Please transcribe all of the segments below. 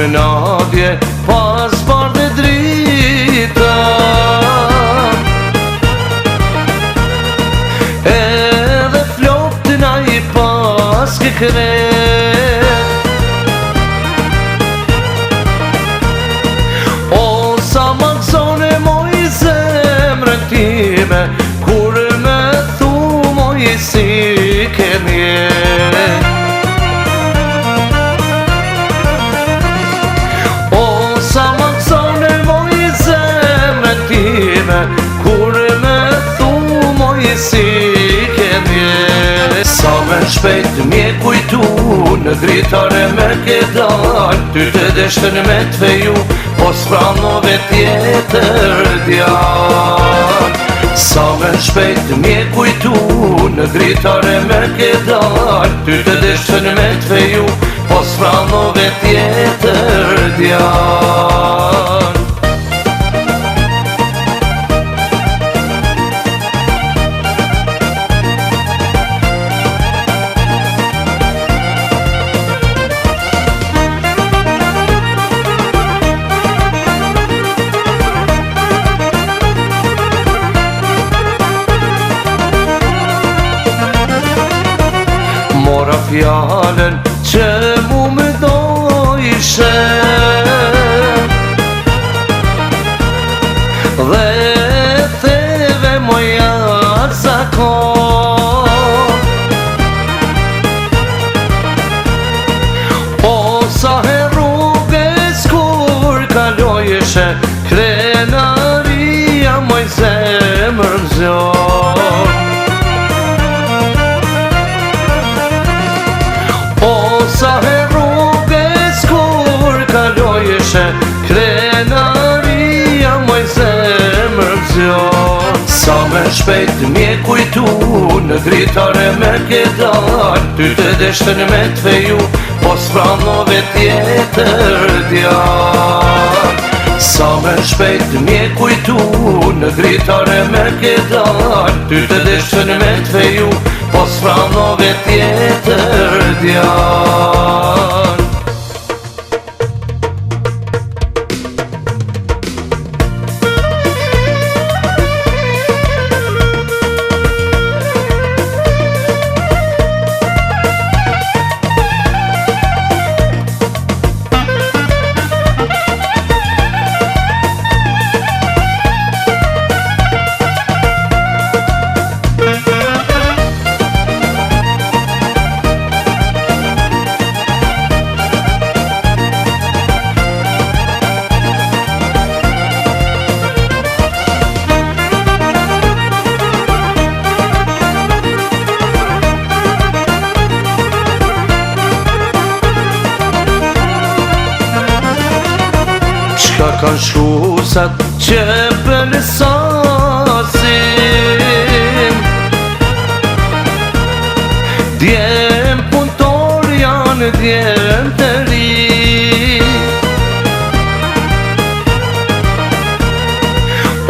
Promenadje pas bardhe drita, edhe floktina I pas ke kret. O sa ma gzone moj zemrën time, kur me thu moj si ke mjet. Kur me thu moj si ke mjet. Sa me shpejt mje kujtu, në dritare me ke dal, ty të deshtën me t'feju, po s'pranove tjetër djal. Sa me shpejt mje kujtu, në dritare me ke dal, ty të deshtën me t'feju, po s'pranove tjetër djal. Mora fjallën që mu më dojshe, dhe theve moja zakon. O sa herrugës kur kalojshe, krenaria moj zemër zjon. Sa herrugës kur kalojshe, krenaria moj zemër zjon. Sa me shpejt mje kujtu, në dritare me ke dal, ty të deshtën me t'feju, po s'pranove tjetër djal. Sa me shpejt mje kujtu, në dritare me ke dal, ty të deshtën me t'feju, po s'pranove tjetër djal. Ka kanë shkusat që pëlsasin, djem punëtor janë djem të ri.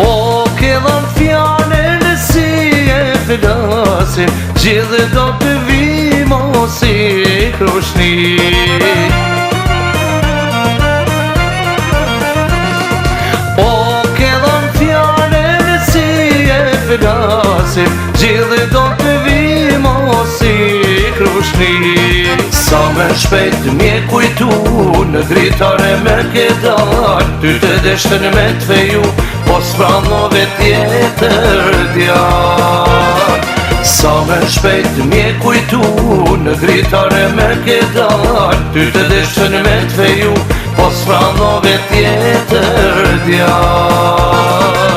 O ke dhan fjallën si e flasim, gjithë do të vimo si krushni. Gjithë do të vimo si krushni. Sa me shpejt mje kujtu, në dritare me ke dal, ty të deshtën me t'feju, po s'pranove tjetër djal. Sa me shpejt mje kujtu, në dritare me ke dal, ty të deshtën me t'feju, po s'pranove tjetër djal.